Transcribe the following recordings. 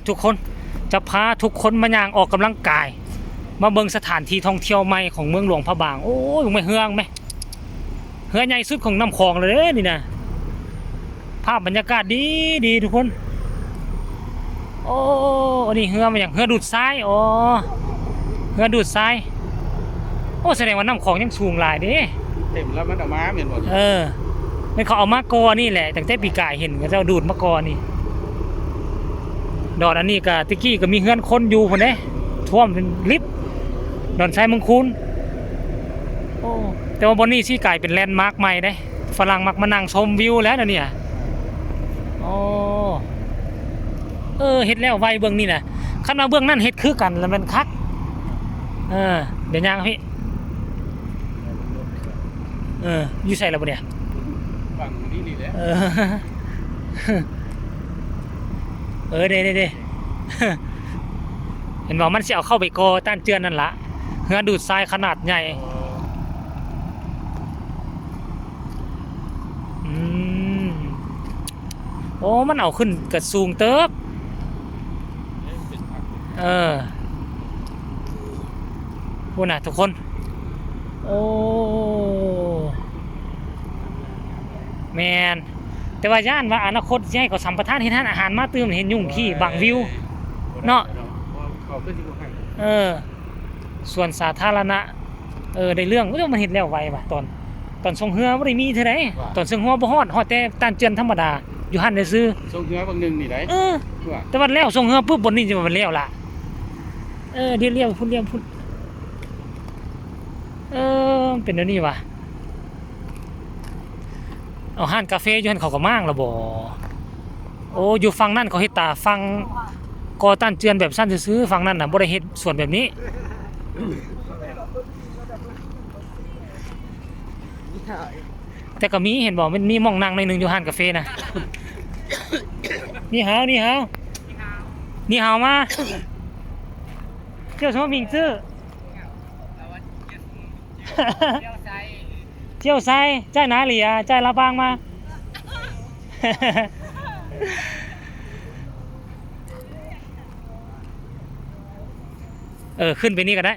ทุกคนจะพาทุกคนมาย่างออกกำลังกายมาเบิ่งสถานที่ท่องเที่ยวใหม่ของเมืองหลวงพระบางโอ้ยไม่เฮืองไหมเฮือใหญ่สุดของน้ำคลองเลยนี่นะภาพบรรยากาศดีดีทุกคนโอ้นี่เฮือมาอย่างเฮือดูดทรายอ๋อเฮือดูดทรายโอ้แสดงว่าน้ำคลองยังสูงหลายเด้เต็มแล้วมันออกมาเหมือนหมดไม่เขาเอามากอนี่แหละแต่ปีกายเห็นเขาจะดูดมากอนี่ดอนอันนี้ก็ตะกี้ก็มีเฮือนคนอยู่คนนี้ท่วมเป็นลิฟต์ดอนชายเมืองคูนโอ้แต่ว่าบนนี้ที่กลายเป็นแลนด์มาร์คใหม่ได้ฝรั่งมักมานั่งชมวิวแล้วนะเนี่ยโอ้เฮ็ดแล้วไวเบื้องนี่นะขั้นมาเบื้องนั่นเฮ็ดคือกันแล้วมันคักเดี๋ยวย่างพี่อยู่ใส่แล้วบ่เนี่ยฝั่งนี้นี่แหละเด้เห็นบอกมันสิเอาเข้าไปกอต้านเจือนนั่นละเฮือดูดทรายขนาดใหญ่โอ้มันเอาขึ้นกระสูงเติบพูดนะทุกคนโอ้แมนแต่ว่าย่านว่าอนาคตสิให้เขาสัมปทานเฮ็ดร้านอาหารมาตื่มเห็นยุ่งขี้บางวิวเนาะส่วนสาธารณะได้เรื่องมันเฮ็ดแล้วไวว่ะตอนส่งเฮือบ่ได้มีเท่าใดตอนส่งเฮือบ่ฮอดแต่ต้านเจือนธรรมดาอยู่หั่นได้ซื้อส่งเฮือบางนึงนี่ได้แต่ว่าแล้วส่งเฮือปุ๊บบนนี้จะมันแล้วล่ะเดี๋ยวเลี้ยวพุ่นเป็นเดี๋ยวนี้ว่ะเอาห้านกาแฟอยู่หั่นเขาก็มางแล้วบ่โอ้อยู่ฝั่งนั้นเขาเฮ็ดตาฝั่งก่อต้านเจือนแบบสั้นซื่อๆฝั่งนั้นน่ะบ่ได้เฮ็ดส่วนแบบนี้แต่ก็มีเห็นบอกมันมีหม่องนั่งในหนึ่งอยู่ห้านกาแฟนะนี่ฮาวมาเที่ยวชมมิงซื่อเที่ยวไซใจหนาเหลียใจละบางมาขึ้นไปนี่ก็ได้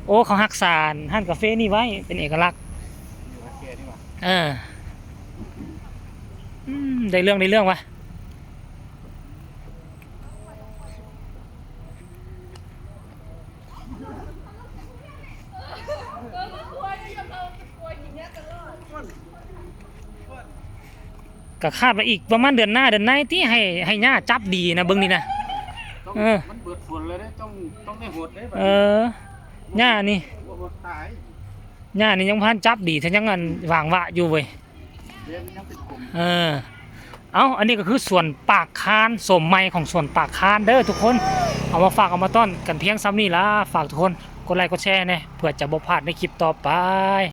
โอ้เขาหักษาห้านกาแฟนี่ไว้เป็นเอกลักษณ์ได้เรื่องวะก็คาดว่าอีกประมาณเดือนหน้าเดือนไหนที่ให้หญ้าจับดีนะเบิ่งนี่นะมันเบิดฝนเลยนะต้องได้หดเลยหญ้านี่ยังพันจับดีถ้ายังวางวะอยู่เว้ยอันนี้ก็คือส่วนปากคานสมไม้ของส่วนปากคานเด้อทุกคนเอามาฝากเอามาต้อนกันเพียงซ้ำนี่ละฝากทุกคนกดไลค์กดแชร์เนี่ยเพื่อจะบ่พลาดในคลิปต่อไป